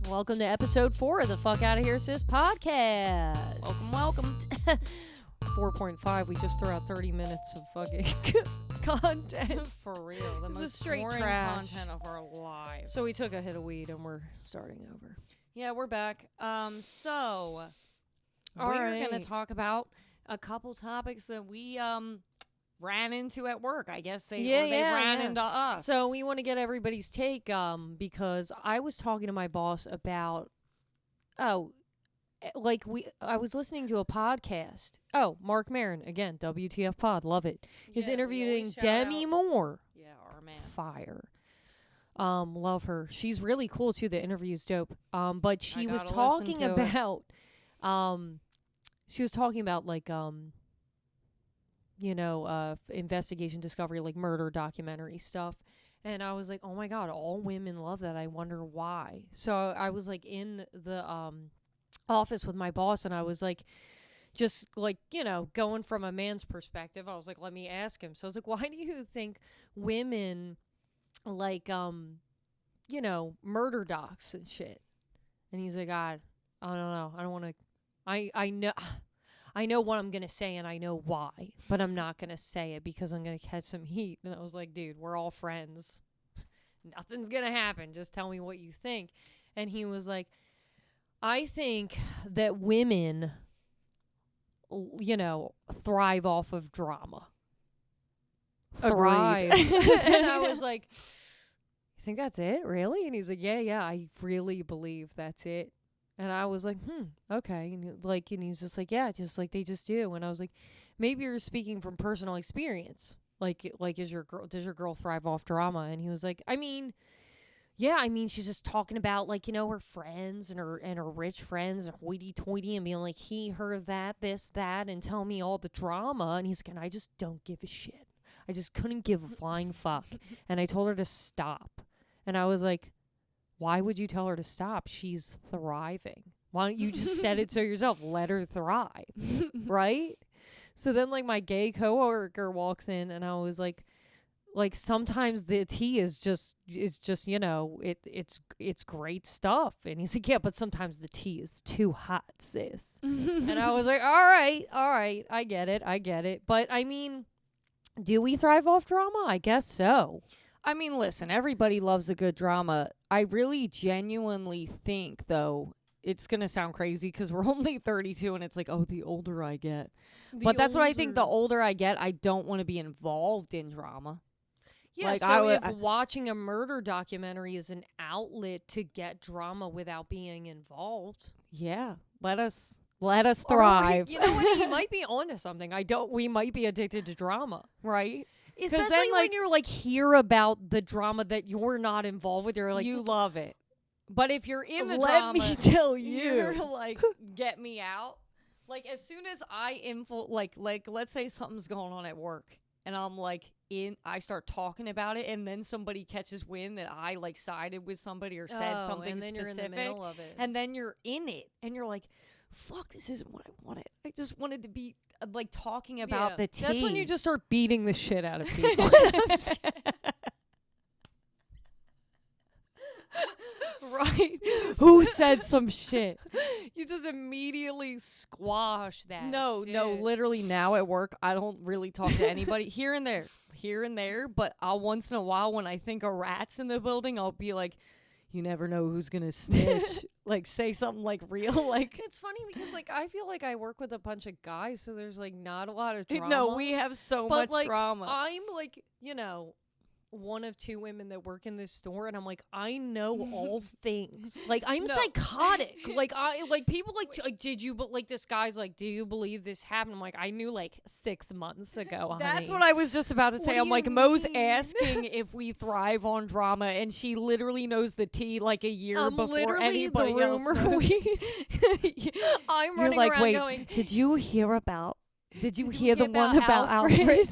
Welcome to episode 4 of the Fuck Outta Here Sis podcast. Welcome. 4.5. We just threw out 30 minutes of fucking content. For real. The This is most straight boring trash. content of our lives. So we took a hit of weed and we're starting over. Yeah, we're back. So All we're right. going to talk about a couple topics that we ran into at work. I guess they ran into us. So we want to get everybody's take because I was talking to my boss about I was listening to a podcast. Oh, Mark Maron again, WTF Pod, love it. He's interviewing Demi Moore. Yeah, our man. Fire. Love her. She's really cool too. The interview's dope. But she was gotta talking listen to it. about she was talking about like investigation discovery, like murder documentary stuff. And I was like, oh my God, all women love that. I wonder why. So I was like in the office with my boss and I was like, just like, going from a man's perspective, I was like, let me ask him. So I was like, why do you think women like, murder docs and shit? And he's like, I don't know. I don't want to, I know what I'm going to say and I know why, but I'm not going to say it because I'm going to catch some heat. And I was like, dude, we're all friends. Nothing's going to happen. Just tell me what you think. And he was like, I think that women, thrive off of drama. Agreed. And I was like, you think that's it? Really? And he's like, yeah, I really believe that's it. And I was like, okay. And he's just like, yeah, just like they just do. And I was like, maybe you're speaking from personal experience. Like does your girl thrive off drama? And he was like, she's just talking about her friends and her rich friends and hoity-toity and being like, he, her, that, this, that, and tell me all the drama. And he's like, and I just don't give a shit. I just couldn't give a flying fuck. And I told her to stop. And I was like, why would you tell her to stop? She's thriving. Why don't you just set it to yourself? Let her thrive. Right? So then my gay coworker walks in and I was like sometimes the tea is just it's great stuff. And he's like, yeah, but sometimes the tea is too hot, sis. And I was like, all right, I get it. But I mean, do we thrive off drama? I guess so. I mean, listen, everybody loves a good drama. I really genuinely think, though, it's going to sound crazy because we're only 32 and it's like, oh, the older I get. But that's what I think. The older I get, I don't want to be involved in drama. Yeah, if watching a murder documentary is an outlet to get drama without being involved. Yeah, let us thrive. You know what? He might be onto something. We might be addicted to drama. Right? Especially then, when you're hear about the drama that you're not involved with. You're like, you love it. But if you're in the let drama, me tell you, you're like, get me out. As soon as I let's say something's going on at work and I'm I start talking about it and then somebody catches wind that I sided with somebody or said something and then specific. You're in the middle of it. And then you're in it and you're like, fuck, this isn't what I wanted. I just wanted to be talking about the tea. That's when you just start beating the shit out of people. Right? Who said some shit? You just immediately squash that. No, literally now at work, I don't really talk to anybody here and there, but I'll once in a while when I think a rat's in the building, I'll be like, you never know who's gonna snitch. Say something real. It's funny because I feel like I work with a bunch of guys, so there's not a lot of drama. No, we have so much drama. I'm one of two women that work in this store, and I'm I know all things. I'm psychotic. People did you? But this guy's do you believe this happened? I'm I knew 6 months ago. That's honey. what I was just about to say. What I'm do you Mo's mean? asking if we thrive on drama, and she literally knows the tea a year before anybody the else. rumor I'm You're running around wait, going, did you hear the hear one about Alfred?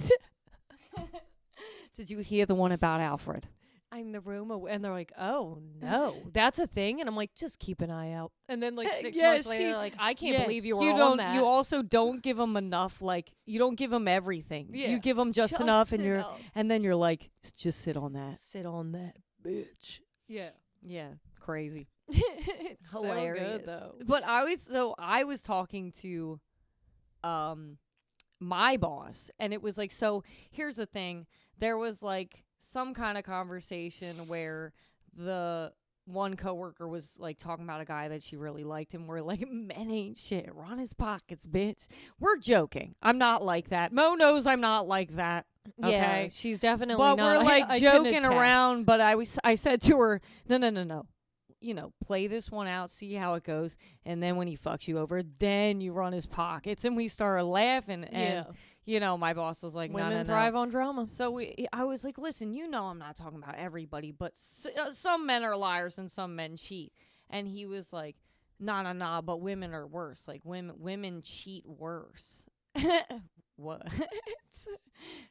Did you hear the one about Alfred? I'm the rumor. And they're like, oh, no, that's a thing? And I'm just keep an eye out. And then 6 months later, I can't believe you were on that. You also don't give them enough, you don't give them everything. Yeah. You give them just enough, and then you're just sit on that. Sit on that, bitch. Yeah. Yeah, crazy. It's Hilarious. so good, though. But I was talking to my boss, and it was like, so here's the thing. There was like some kind of conversation where the one coworker was like talking about a guy that she really liked, and we're like, men ain't shit. We're on his pockets, bitch. We're joking. I'm not like that. Mo knows I'm not like that. Okay? Yeah, she's definitely But not. we're like I can joking attest. around, but I said to her, no. You know, play this one out, see how it goes, and then when he fucks you over, then you run his pockets. And we started laughing, and you know, my boss was like, women no. thrive on drama. So I was like, listen, you know, I'm not talking about everybody, but some men are liars and some men cheat. And he was like, nah, but women are worse. Like women cheat worse. What?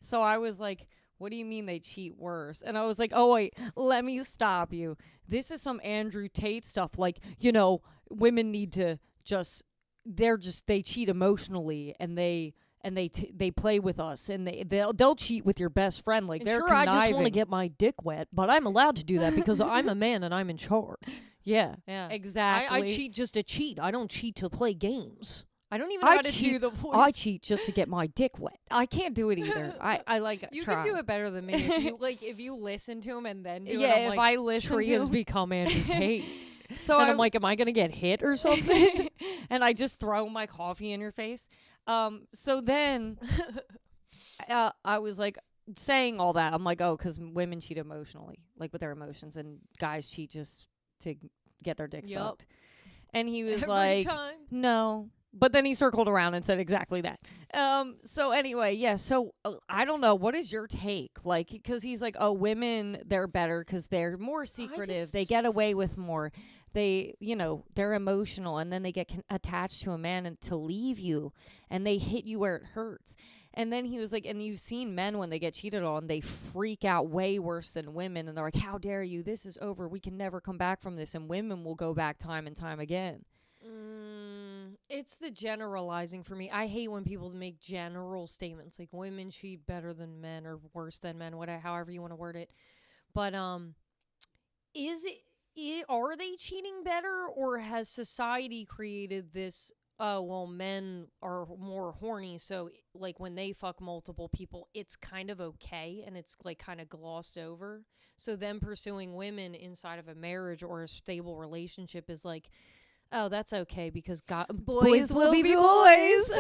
So I was like, what do you mean they cheat worse? And I was like, oh, wait, let me stop you. This is some Andrew Tate stuff. Like, you know, women need to they cheat emotionally, and they play with us, and they'll cheat with your best friend. Like, they're sure, conniving. I just want to get my dick wet, but I'm allowed to do that because I'm a man and I'm in charge. Yeah, Yeah, exactly. I cheat just to cheat. I don't cheat to play games. I don't even know how to do the voice. I cheat just to get my dick wet. I can't do it either. I like you try. can do it better than me if you listen to him and then do it. Yeah, I'm if like, I listen Tree to has him. become Andrew Tate. So and I'm like, am I gonna get hit or something? And I just throw my coffee in your face. So then I was like saying all that. I'm like, oh, because women cheat emotionally, like with their emotions, and guys cheat just to get their dick sucked. And he was like, time. no. But then he circled around and said exactly that. So anyway, yeah. So I don't know. What is your take? Like, because he's like, oh, women, they're better because they're more secretive. They get away with more. They, you know, they're emotional, and then they get attached to a man and to leave you, and they hit you where it hurts. And then he was like, and you've seen men when they get cheated on, they freak out way worse than women, and they're like, how dare you? This is over. We can never come back from this. And women will go back time and time again. It's the generalizing for me. I hate when people make general statements like women cheat better than men or worse than men, whatever, however you want to word it. But is it are they cheating better, or has society created this? Oh, well, men are more horny, so like when they fuck multiple people, it's kind of okay, and it's like kind of glossed over. So them pursuing women inside of a marriage or a stable relationship is like, oh, that's okay because boys will be boys.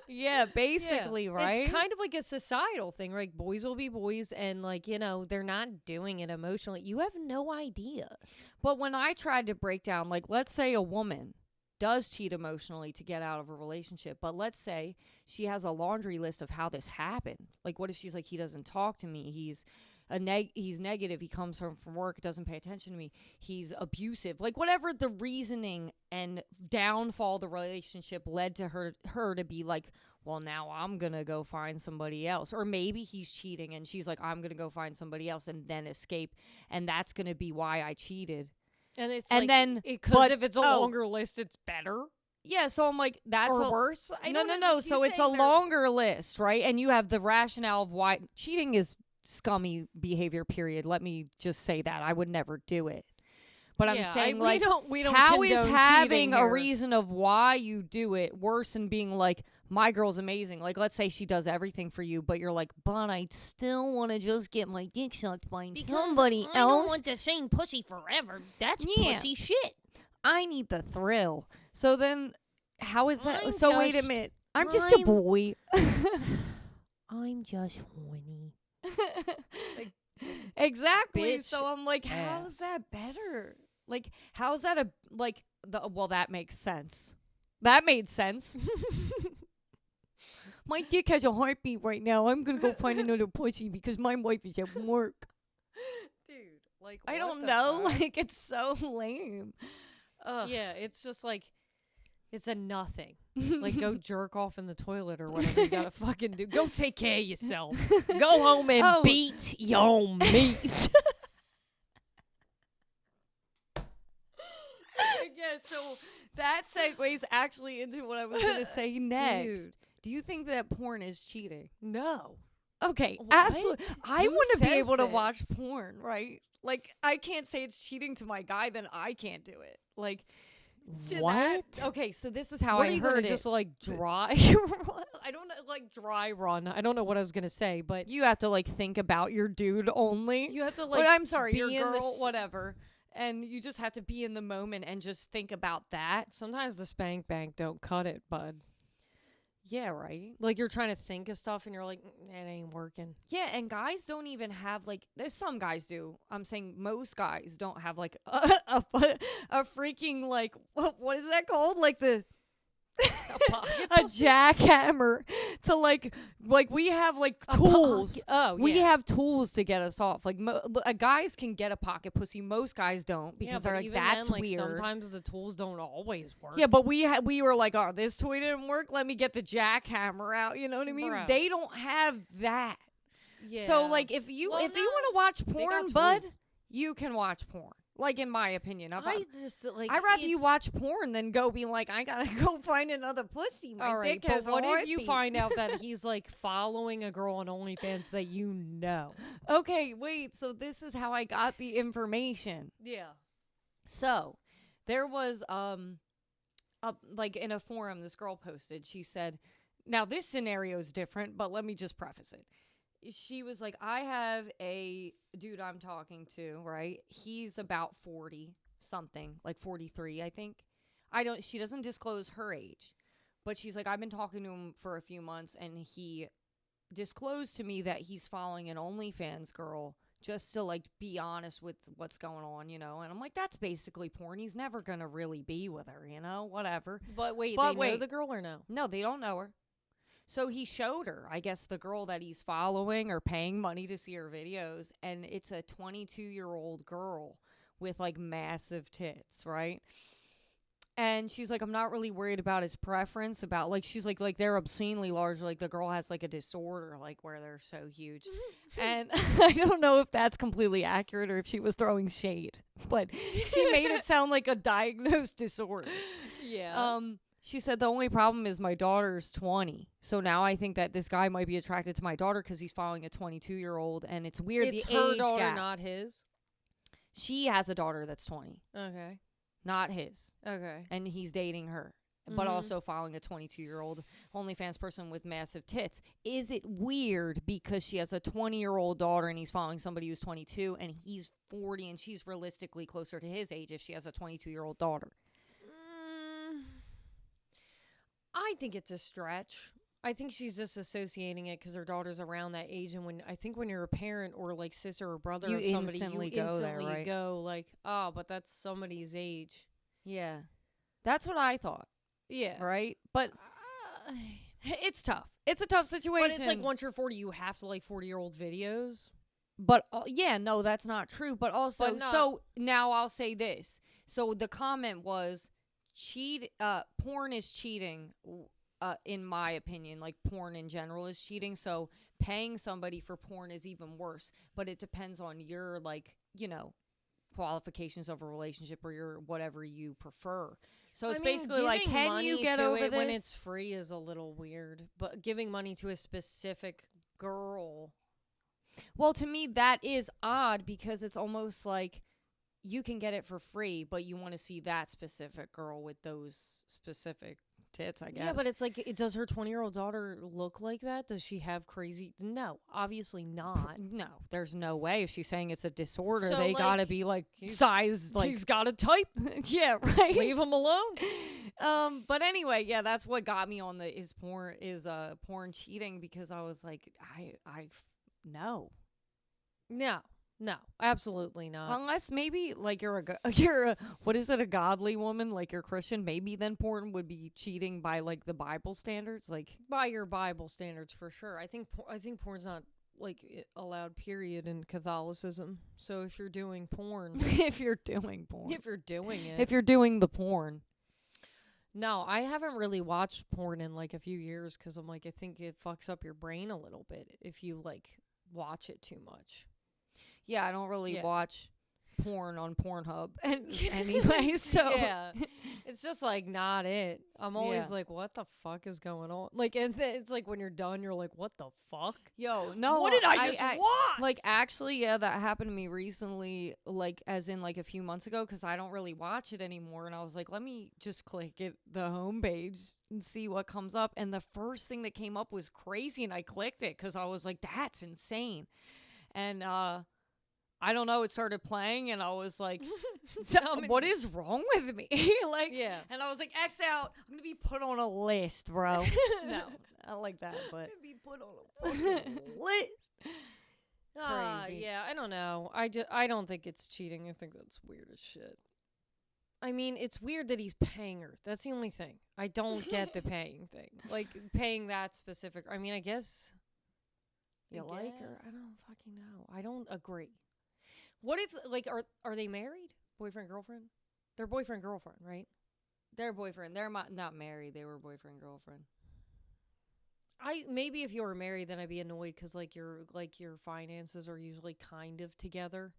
Yeah, basically, right? It's kind of like a societal thing, right? Boys will be boys, and like, you know, they're not doing it emotionally. You have no idea. But when I tried to break down, like, let's say a woman does cheat emotionally to get out of a relationship, but let's say she has a laundry list of how this happened. Like, what if she's like, he doesn't talk to me, he's negative, he comes home from work, doesn't pay attention to me, he's abusive, like whatever the reasoning and downfall of the relationship led to her to be like, well, now I'm gonna go find somebody else. Or maybe he's cheating and she's like, I'm gonna go find somebody else and then escape, and that's gonna be why I cheated. And it's and like, then because if it's a longer list, it's better. Yeah, so I'm like, that's worse. No. So it's a longer list, right? And you have the rationale of why cheating is scummy behavior, period. Let me just say that. I would never do it. But I'm saying, like, we don't how is having a here. reason of why you do it worse than being like, my girl's amazing? Like, let's say she does everything for you, but you're like, but I still want to just get my dick sucked by somebody else. I don't want the same pussy forever. That's pussy shit. I need the thrill. So then, how is that? Wait a minute. I'm just a boy. I'm just horny. Like, exactly. Bitch So I'm like, how's that better? Like, how's that well, that makes sense. That made sense. My dick has a heartbeat right now. I'm gonna go find another pussy because my wife is at work. Dude, like, I don't know. Fuck? Like, it's so lame. Ugh. Yeah, it's just like, it's a nothing. Like, go jerk off in the toilet or whatever you gotta fucking do. Go take care of yourself. Go home and beat your meat. Yeah, so that segues actually into what I was going to say next. Dude. Do you think that porn is cheating? No. Okay, What? absolutely. I Who want to be says able to watch this? porn, right? Like, I can't say it's cheating to my guy, then I can't do it. Like, to What? that. Okay, so this is how What I are you heard gonna it. just like dry? I don't know, like dry run. I don't know what I was gonna say, but You have to like think about your dude only. you have to Like, like. I'm sorry, be your in girl, this- whatever. And you just have to be in the moment and just think about that. Sometimes the spank bank don't cut it, bud. Yeah, right. Like you're trying to think of stuff and you're like, it ain't working. Yeah, and guys don't even have like. There's some guys do. I'm saying most guys don't have like a freaking like what is that called? Like the a jackhammer to like we have like tools. Oh, yeah. We have tools to get us off. Like guys can get a pocket pussy. Most guys don't because but they're like even that's then, like, weird. Sometimes the tools don't always work. Yeah, but we were like, oh, this toy didn't work. Let me get the jackhammer out. You know what I mean? Bro. They don't have that. Yeah. So like if you Well, want to no. watch They porn, got bud, tools. you can watch porn. Like in my opinion, I just like. I'd rather you it's- watch porn than go be like, I gotta go find another pussy. My All right, dick has but what a if you heartbeat. find out that he's like following a girl on OnlyFans that you know? Okay, wait. So this is how I got the information. Yeah. So there was like in a forum, this girl posted. She said, "Now this scenario is different, but let me just preface it." She was like, I have a dude I'm talking to, right? He's about 40 something, like 43, I think. She doesn't disclose her age, but she's like, I've been talking to him for a few months and he disclosed to me that he's following an OnlyFans girl just to like be honest with what's going on, you know? And I'm like, that's basically porn. He's never going to really be with her, you know? Whatever. But wait, But they know wait. the girl or no? No, they don't know her. So he showed her, I guess, the girl that he's following or paying money to see her videos. And it's a 22-year-old girl with, like, massive tits, right? And she's like, I'm not really worried about his preference. About, like, she's like they're obscenely large. Like, the girl has, like, a disorder, like, where they're so huge. And I don't know if that's completely accurate or if she was throwing shade. But she made it sound like a diagnosed disorder. Yeah. She said the only problem is my daughter's 20. So now I think that this guy might be attracted to my daughter because he's following a 22-year-old. And it's weird. It's the her age daughter, gap. not his. She has a daughter that's 20, Okay. not his. Okay. And he's dating her, but Mhm. also following a 22-year-old OnlyFans person with massive tits. Is it weird because she has a 20-year-old daughter and he's following somebody who's 22 and he's 40 and she's realistically closer to his age if she has a 22-year-old daughter? I think it's a stretch. I think she's just associating it because her daughter's around that age, and when you're a parent or like sister or brother You of somebody, instantly you go instantly there, right? go like, oh, but that's somebody's age. Yeah. That's what I thought, Yeah, right? But Uh, it's tough. It's a tough situation. but it's like once you're 40, you have to like 40-year-old videos. But yeah, no, that's not true. But also, But not- so now I'll say this. So the comment was, porn is cheating. In my opinion, like porn in general is cheating. So paying somebody for porn is even worse. But it depends on your like, you know, qualifications of a relationship or your whatever you prefer. So it's basically like, giving can money you get to over it this? when it's free is a little weird, but giving money to a specific girl. Well, to me, that is odd because it's almost like you can get it for free, but you want to see that specific girl with those specific tits, I guess. Yeah, but it's like, does her 20-year-old daughter look like that? Does she have crazy? No, obviously not. No, there's no way. If she's saying it's a disorder, So, they like, gotta be like size, like He's got a type. yeah, right. Leave him alone. But anyway, yeah, that's what got me on the porn cheating because I was like, no. No, absolutely not. Unless maybe like you're a godly woman, like you're Christian, maybe then porn would be cheating by like the Bible standards, like By your Bible standards, for sure. I think porn's not like allowed, period, in Catholicism. So if you're doing porn, if you're doing porn. if you're doing it, If you're doing the porn. no, I haven't really watched porn in like a few years because I'm like, I think it fucks up your brain a little bit if you like watch it too much. Yeah, I don't really Yeah. watch. porn on Pornhub. And anyway, so yeah, it's just like not it. I'm always like, what the fuck is going on? Like, and it's like when you're done, you're like, what the fuck? Yo, no, what did I just watch? Like, actually, yeah, that happened to me recently, like, as in, like, a few months ago, because I don't really watch it anymore, and I was like, let me just click it, the homepage, and see what comes up, and the first thing that came up was crazy, and I clicked it, because I was like, that's insane, and, I don't know, it started playing, and I was like, what is wrong with me? Like, yeah. and I was like, X out, I'm gonna be put on a list, bro. No, not like that, but be put on a fucking list. Crazy. Yeah, I don't know. I don't think it's cheating. I think that's weird as shit. I mean, it's weird that he's paying her. That's the only thing. I don't get the paying thing. Like, paying that specific. I mean, I guess you like her. I don't fucking know. I don't agree. What if, like, are they married? Boyfriend, girlfriend? They're boyfriend, girlfriend, right? they're boyfriend. They're not married. They were boyfriend, girlfriend. Maybe if you were married, then I'd be annoyed because your finances are usually kind of together,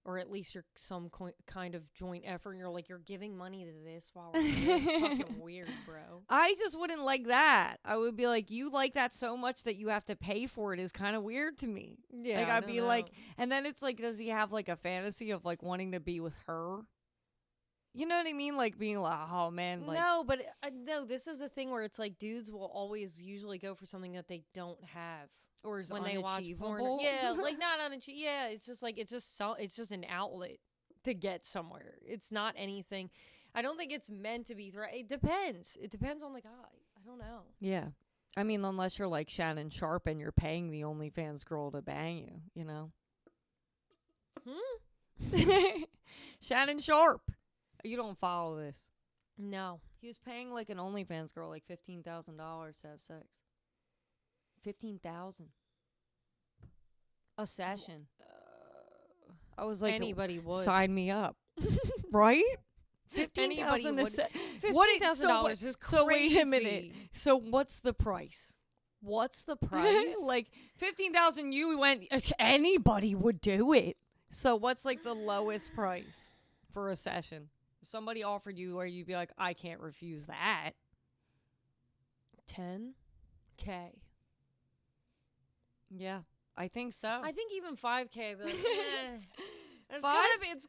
or at least you're some kind of joint effort. And you're giving money to this while we're it's fucking weird, bro. I just wouldn't like that. I would be like, you like that so much that you have to pay for it is kind of weird to me. Yeah, like I'd be like, and then it's like, does he have like a fantasy of like wanting to be with her? You know what I mean? Like being like, oh man, like, no, but no. This is the thing where it's like dudes will always usually go for something that they don't have, or is when they watch porn. Yeah, like not unachievable. Yeah, it's just like it's just an outlet to get somewhere. It's not anything. I don't think it's meant to be. It depends. It depends on the guy. I don't know. Yeah, I mean, unless you're like Shannon Sharp and you're paying the OnlyFans girl to bang you, you know. Shannon Sharp. You don't follow this. No. He was paying like an OnlyFans girl like $15,000 to have sex. 15,000 a session. I was like, anybody would sign me up, right? $15,000 a session. $15,000 is crazy. So wait a minute. So what's the price? What's the price? Like 15,000. You went. Anybody would do it. So what's like the lowest price for a session? If somebody offered you where you'd be like, I can't refuse that. $10K. Yeah, I think so. I think even $5K. But it's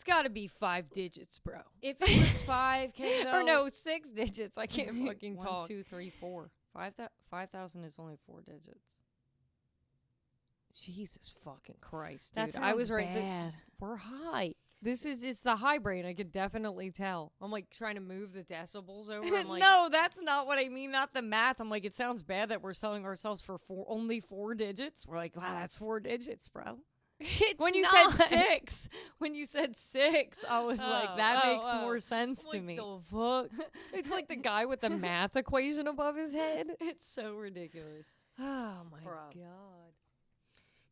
gotta be 5 digits, bro. If it was $5K though, or no, 6 digits. I can't fucking talk. 1, 2, 3, 4. 5,000 is only 4 digits. Jesus fucking Christ, dude! That I was right. bad. We're high. It's the high brain. I could definitely tell. I'm like trying to move the decibels over. I'm like, no, that's not what I mean. Not the math. I'm like, it sounds bad that we're selling ourselves for only 4 digits. We're like, wow, that's 4 digits, bro. When you said 6, I was like, that makes more sense to me. The fuck? It's like the guy with the math equation above his head. It's so ridiculous. Oh my god.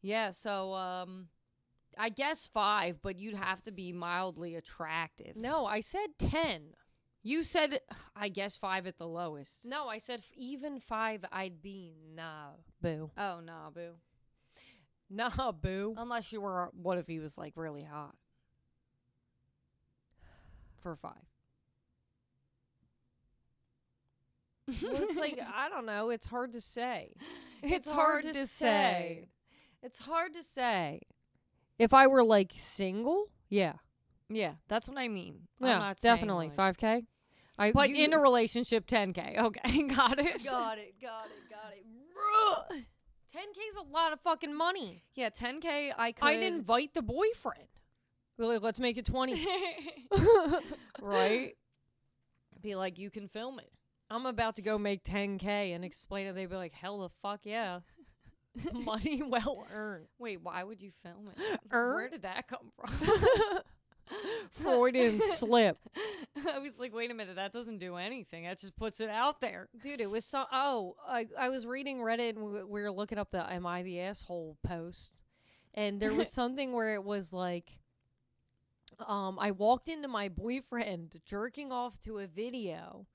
Yeah. So, I guess 5, but you'd have to be mildly attractive. No, I said 10. You said, I guess 5 at the lowest. No, I said even 5, I'd be nah, boo. Oh, nah, boo. Nah, boo. Unless you were, what if he was like really hot? For 5. Well, it's like, I don't know. It's hard to say. It's hard to say. It's hard to say. If I were like single, yeah, that's what I mean. Yeah, I'm not definitely saying, like, 5K. But in a relationship, 10K. Okay, got it. Got it. 10K is a lot of fucking money. Yeah, 10K. I'd invite the boyfriend. Be like, let's make it 20. Right? Be like, you can film it. I'm about to go make 10K and explain it. They'd be like, hell the fuck yeah. Money well earned. Wait, why would you film it? Where did that come from? Freudian slip. I was like, wait a minute, that doesn't do anything. That just puts it out there. Dude, it was so... Oh, I was reading Reddit and we were looking up the Am I the Asshole post. And there was something where it was like... I walked into my boyfriend jerking off to a video.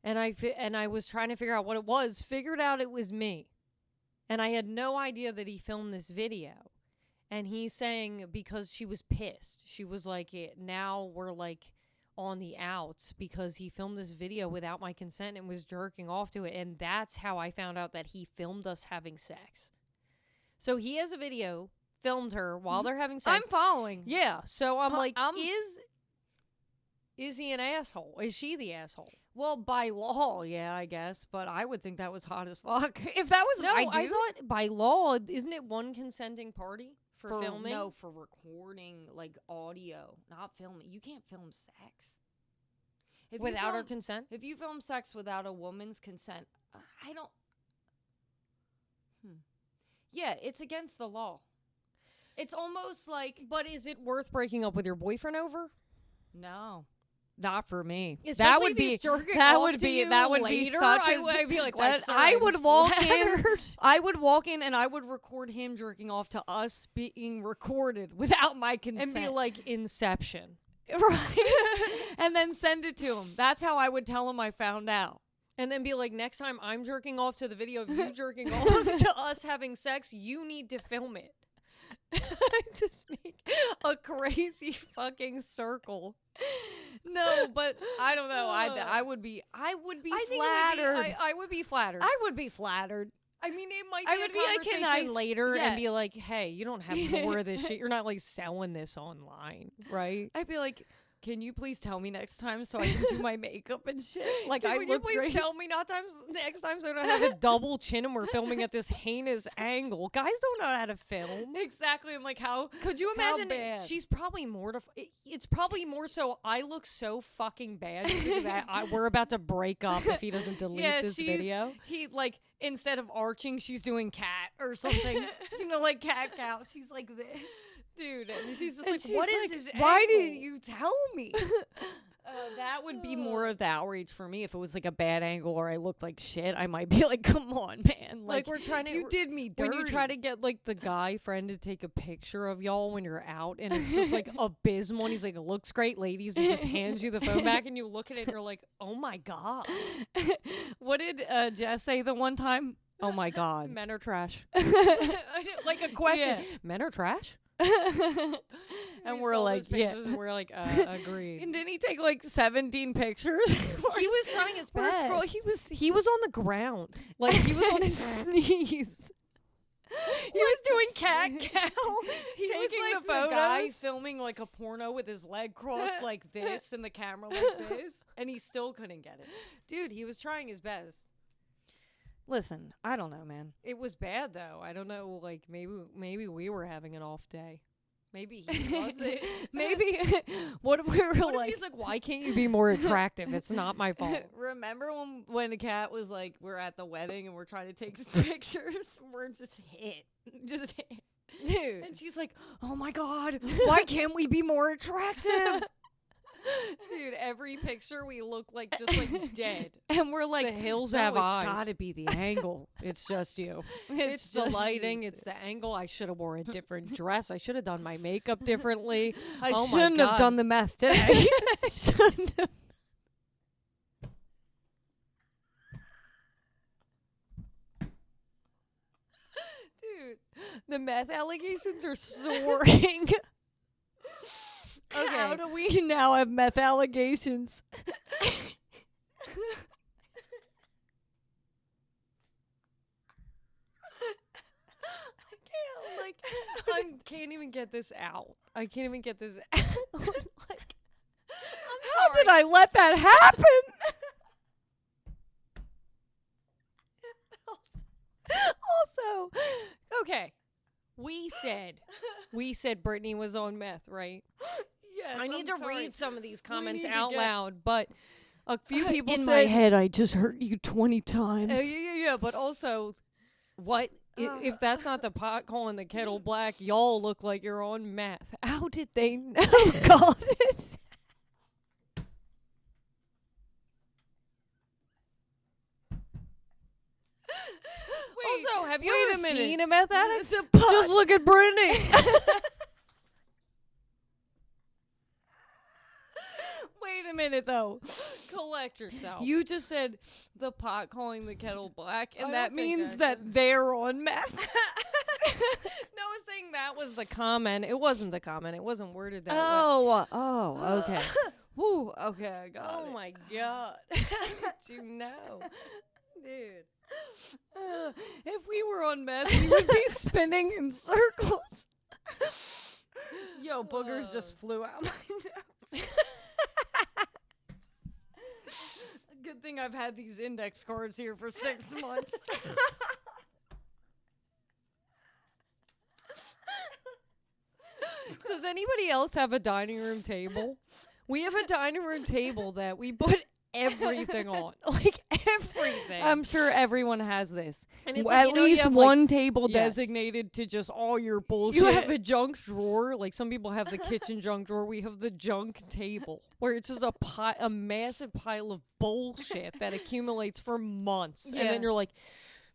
And I was trying to figure out what it was. Figured out it was me. And I had no idea that he filmed this video. And he's saying because she was pissed. She was like, now we're like on the outs because he filmed this video without my consent and was jerking off to it. And that's how I found out that he filmed us having sex. So he has a video, filmed her while they're having sex. I'm following. Yeah. So I'm like, is he an asshole? Is she the asshole? Well, by law, yeah, I guess. But I would think that was hot as fuck. If that was No, I thought by law, isn't it one consenting party for filming? No, for recording, like, audio, not filming. You can't film sex. Without her consent? If you film sex without a woman's consent, I don't... Yeah, it's against the law. It's almost like... But is it worth breaking up with your boyfriend over? No. Not for me. Especially that would if be he's jerking that off would to be you that would later, be such a I'd be like, I would walk in. I would walk in and I would record him jerking off to us being recorded without my consent and be like Inception, right? And then send it to him. That's how I would tell him I found out. And then be like, next time I'm jerking off to the video of you jerking off to us having sex, you need to film it. Just make a crazy fucking circle. No, but I don't know. I would be flattered. I would be flattered. I would be flattered. I mean, it might be a conversation later and be like, hey, you don't have more of this shit. You're not like selling this online, right? I'd be like, can you please tell me next time so I can do my makeup and shit? Like, Can you please tell me next time so I don't have a double chin and we're filming at this heinous angle. Guys don't know how to film. Exactly. I'm like, how could you imagine? Bad? She's probably mortified. It's probably more so I look so fucking bad that we're about to break up if he doesn't delete this video. He like instead of arching, she's doing cat or something. You know, like cat cow. She's like this. Dude, and she's just like, what is this? Why didn't you tell me? That would be more of the outrage for me. If it was like a bad angle or I looked like shit, I might be like, come on, man. Like we're trying to... You did me dirty. When you try to get like the guy friend to take a picture of y'all when you're out and it's just like abysmal and he's like, it looks great, ladies. He just hands you the phone back and you look at it and you're like, oh my God. What did Jess say the one time? Oh my God. Men are trash. Like a question. Yeah. Men are trash? And we're like, yeah. We're like, agreed. And didn't he take like 17 pictures? He was trying his best. He was on the ground. Like he was on his knees. He was doing cat cow. He taking was like the photos. The guy filming like a porno with his leg crossed like this and the camera like this, and he still couldn't get it. Dude, he was trying his best. Listen, I don't know, man. It was bad though. I don't know. Like maybe we were having an off day. Maybe he wasn't. Maybe what if we were what like? If he's like, why can't you be more attractive? It's not my fault. Remember when the cat was like, we're at the wedding and we're trying to take pictures. We're just hit. Dude. And she's like, oh my God, why can't we be more attractive? Dude, every picture we look like just like dead. And we're like, the hills have eyes. It's gotta be the angle. It's just you. It's the lighting. It's the angle. I should have wore a different dress. I should have done my makeup differently. I shouldn't have done the meth today. Shouldn't have. Dude, the meth allegations are soaring. Okay. How do we now have meth allegations? I can't even get this out. I can't even get this out. Like, how did I let that happen? Also, okay. We said Brittany was on meth, right? Yes. I need to read some of these comments out loud, but a few people in said, my head, I just hurt you 20 times. Yeah. But also, what if that's not the pot calling the kettle black? Y'all look like you're on meth. How did they know? God, it's also, have you ever seen a meth addict? Just look at Brittany. Wait a minute, though. Collect yourself. You just said the pot calling the kettle black, and that means that they're on meth. No, I was saying that was the comment. It wasn't the comment. It wasn't worded that way. Oh, okay. Woo, okay, I got it. Oh my god. How did you know? Dude. If we were on meth, we would be spinning in circles. Yo, boogers just flew out my nose. Good thing I've had these index cards here for 6 months. Does anybody else have a dining room table? We have a dining room table that we put everything on. Like everything. I'm sure everyone has this. And it's At like, you least have one table yes. designated to just all your bullshit. You have a junk drawer. Like some people have the kitchen junk drawer. We have the junk table where it's just a massive pile of bullshit that accumulates for months. Yeah. And then you're like,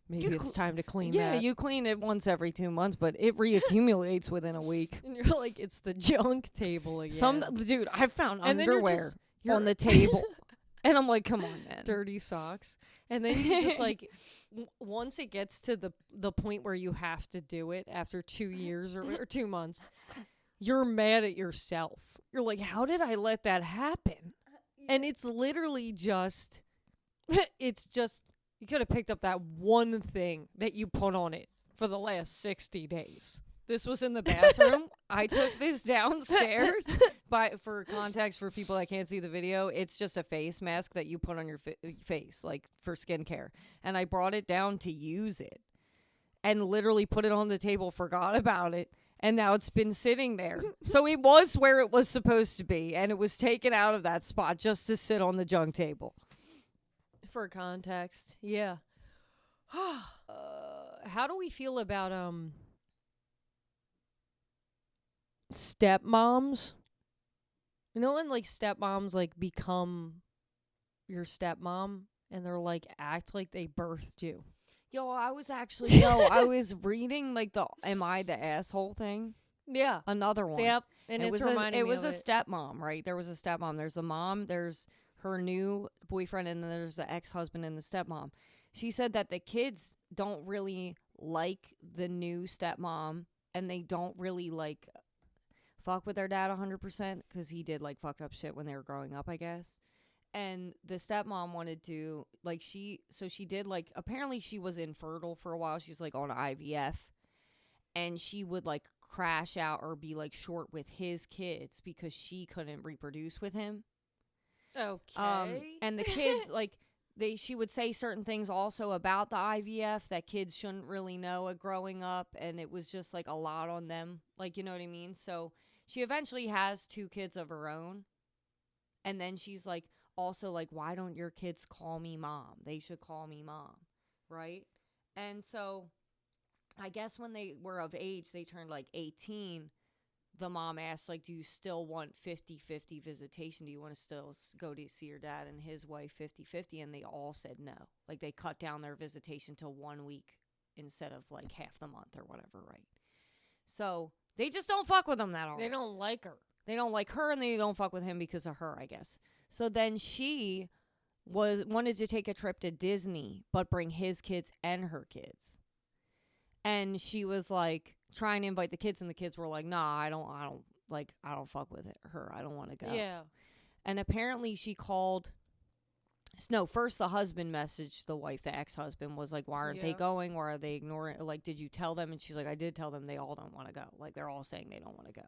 maybe it's time to clean that. Yeah, you clean it once every 2 months, but it reaccumulates within a week. And you're like, it's the junk table again. Dude, I found and underwear on the table. And I'm like, come on, man. Dirty socks. And then you just like, once it gets to the point where you have to do it after 2 years or 2 months, you're mad at yourself. You're like, how did I let that happen? And it's literally just, you could have picked up that one thing that you put on it for the last 60 days. This was in the bathroom. I took this downstairs. For context for people that can't see the video, it's just a face mask that you put on your face, like for skincare. And I brought it down to use it and literally put it on the table, forgot about it. And now it's been sitting there. So it was where it was supposed to be. And it was taken out of that spot just to sit on the junk table. For context. Yeah. How do we feel about, stepmoms? You know when like stepmoms like become your stepmom and they're like act like they birthed you? I was reading like the "Am I the asshole" thing. Yeah, another one. Yep, and it was a stepmom, right? There was a stepmom. There's a mom. There's her new boyfriend, and then there's the ex-husband and the stepmom. She said that the kids don't really like the new stepmom, and they don't really like fuck with their dad 100% because he did like fucked up shit when they were growing up, I guess. And the stepmom wanted to she did like, apparently she was infertile for a while. She's like on IVF, and she would like crash out or be like short with his kids because she couldn't reproduce with him. Okay. And the kids like she would say certain things also about the IVF that kids shouldn't really know growing up, and it was just like a lot on them, like, you know what I mean? So she eventually has 2 kids of her own. And then she's like, also like, why don't your kids call me mom? They should call me mom. Right? And so I guess when they were of age, they turned like 18. The mom asked, like, do you still want 50-50 visitation? Do you want to still go to see your dad and his wife 50-50? And they all said no. Like, they cut down their visitation to 1 week instead of like half the month or whatever, right? So they just don't fuck with them that hard. They don't like her. They don't like her, and they don't fuck with him because of her, I guess. So then she wanted to take a trip to Disney, but bring his kids and her kids. And she was like trying to invite the kids, and the kids were like, "Nah, I don't fuck with her. I don't want to go." Yeah. And apparently she called. No, first the husband messaged the wife, the ex-husband, was like, why aren't they going? Why are they ignoring? Like, did you tell them? And she's like, I did tell them. They all don't want to go. Like, they're all saying they don't want to go.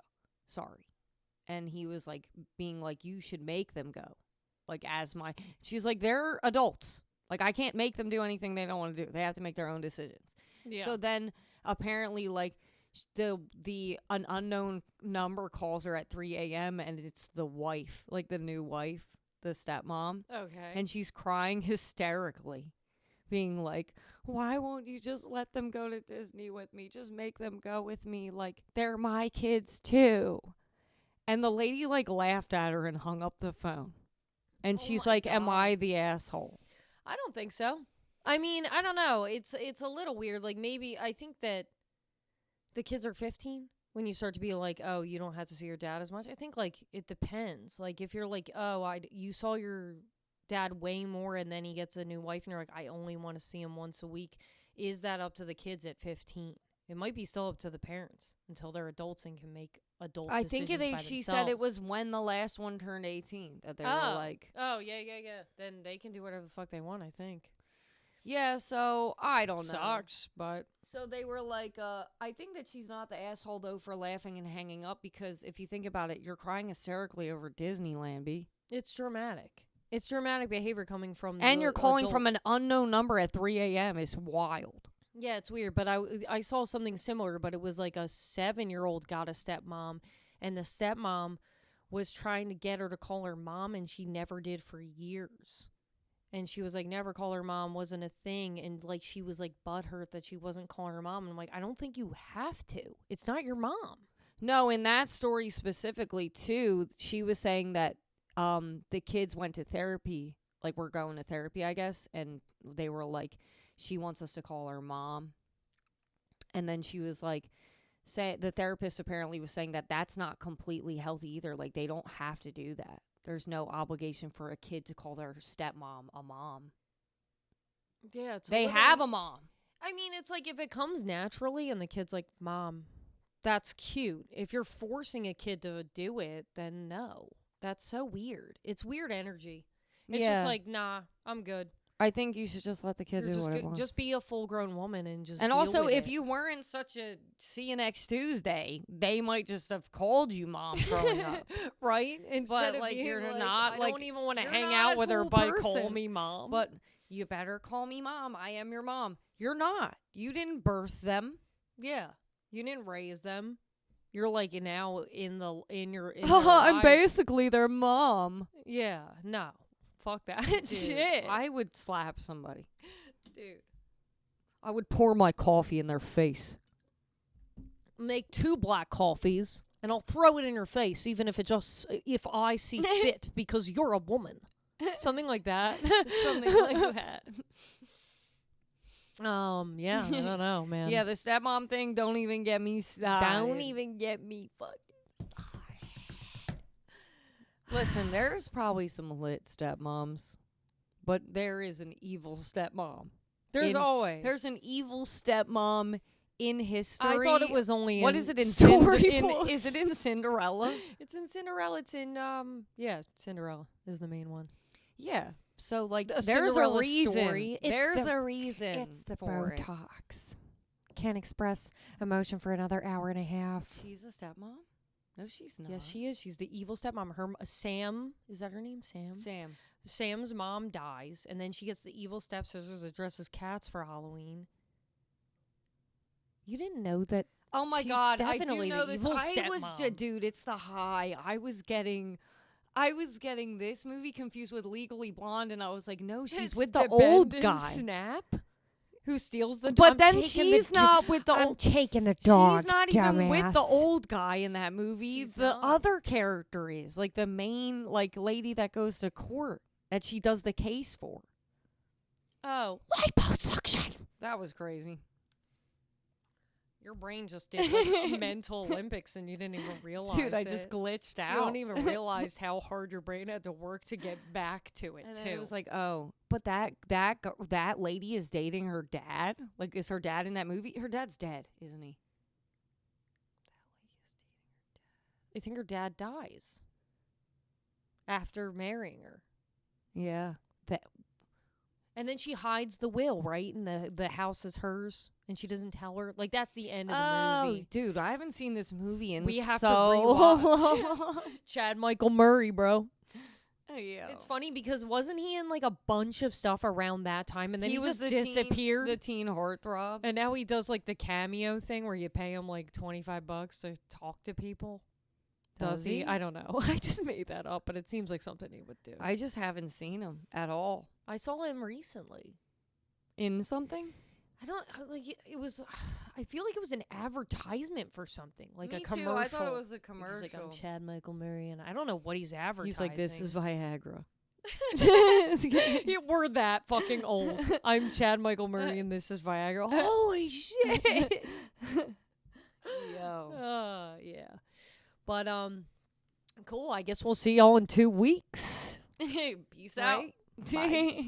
Sorry. And he was like, being like, you should make them go. Like, she's like, they're adults. Like, I can't make them do anything they don't want to do. They have to make their own decisions. Yeah. So then apparently, like, an unknown number calls her at 3 a.m. and it's the wife, like the new wife. The stepmom. Okay. And she's crying hysterically, being like, why won't you just let them go to Disney with me? Just make them go with me. Like, they're my kids too. And the lady like laughed at her and hung up the phone. And she's like, God. Am I the asshole? I don't think so. I mean, I don't know. It's a little weird. Like, maybe I think that the kids are 15. When you start to be like, oh, you don't have to see your dad as much. I think, like, it depends. Like, if you're like, oh, you saw your dad way more and then he gets a new wife and you're like, I only want to see him once a week. Is that up to the kids at 15? It might be still up to the parents until they're adults and can make adult I decisions think by she themselves. said it was when the last one turned 18 that they were like... Oh, yeah. Then they can do whatever the fuck they want, I think. Yeah, so I don't know. Sucks, but... So they were like, I think that she's not the asshole, though, for laughing and hanging up, because if you think about it, you're crying hysterically over Disneyland, B. It's dramatic. It's dramatic behavior coming from And you're calling adult. from an unknown number at 3 a.m. It's wild. Yeah, it's weird, but I saw something similar, but it was like a 7-year-old got a stepmom, and the stepmom was trying to get her to call her mom, and she never did for years. And she was like, never call her mom, wasn't a thing, and like she was like butthurt that she wasn't calling her mom, and I'm like, I don't think you have to. It's not your mom. No, in that story specifically, too, she was saying that the kids went to therapy, like we're going to therapy, I guess, and they were like, she wants us to call her mom. And then she was like, the therapist apparently was saying that that's not completely healthy either. Like, they don't have to do that. There's no obligation for a kid to call their stepmom a mom. Yeah, they have a mom. I mean, it's like if it comes naturally and the kid's like, Mom, that's cute. If you're forcing a kid to do it, then no. That's so weird. It's weird energy. It's just like, nah, I'm good. I think you should just let the kid do what it wants. Just be a full-grown woman and just. And deal also, with if it. you weren't such a see you next Tuesday, they might just have called you mom growing up, right? Instead of like being you're like, not I like don't even want to you're hang not out a with her cool by person. call me mom. But you better call me mom. I am your mom. You're not. You didn't birth them. Yeah, you didn't raise them. You're like now in your. I'm basically their mom. Yeah, no. Fuck that shit. I would slap somebody. Dude. I would pour my coffee in their face. Make 2 black coffees, and I'll throw it in your face, even if if I see fit, because you're a woman. Something like that. Something like that. Yeah, I don't know, man. Yeah, the stepmom thing, don't even get me started. Don't even get me fucking started. Listen, there's probably some lit stepmoms, but there is an evil stepmom. There's always. There's an evil stepmom in history. I thought it was only what in is it in storybooks. Is it in Cinderella? It's in Cinderella. It's in Cinderella is the main one. Yeah. So like there's Cinderella a reason. Story. There's a reason. It's the for Botox. Can't express emotion for another hour and a half. She's a stepmom? No, she's not. Yes, she is. She's the evil stepmom. Her Sam, is that her name? Sam. Sam's mom dies, and then she gets the evil stepsisters that dress as cats for Halloween. You didn't know that? Oh my she's God! definitely I do know the this. evil I was stepmom. dude. It's the high. I was getting this movie confused with Legally Blonde, and I was like, no, she's with the old Bend guy. and Snap, who steals the. But I'm then taking she's the not with the I'm old. taking the dog. She's not even with the dumbass. old guy in that movie. She's the not. other character is like the main like lady that goes to court that she does the case for. Oh, Liposuction. That was crazy. your brain just did like mental Olympics and you didn't even realize Dude, I it. just glitched out. You don't even realize how hard your brain had to work to get back to it, And too. then it was like, oh, but that lady is dating her dad? Like, is her dad in that movie? Her dad's dead, isn't he? I think her dad dies after marrying her. Yeah. And then she hides the will, right? And the house is hers, and she doesn't tell her. Like, that's the end of the movie. Dude, I haven't seen this movie in We have so to rewatch. long. Chad Michael Murray, bro. Yeah. It's funny because wasn't he in, like, a bunch of stuff around that time? And then he was just the disappeared. the teen heartthrob. And now he does, like, the cameo thing where you pay him, like, $25 to talk to people. Does he? I don't know. I just made that up, but it seems like something he would do. I just haven't seen him at all. I saw him recently. In something? I don't like it was. I feel like it was an advertisement for something, like Me a too. commercial. I thought it was a commercial. He's like, I'm Chad Michael Murray, and I don't know what he's advertising. He's like, this is Viagra. We're that fucking old. I'm Chad Michael Murray, and this is Viagra. Holy shit! Yo. Yeah. But cool. I guess we'll see y'all in 2 weeks. Peace Right? out. Bye.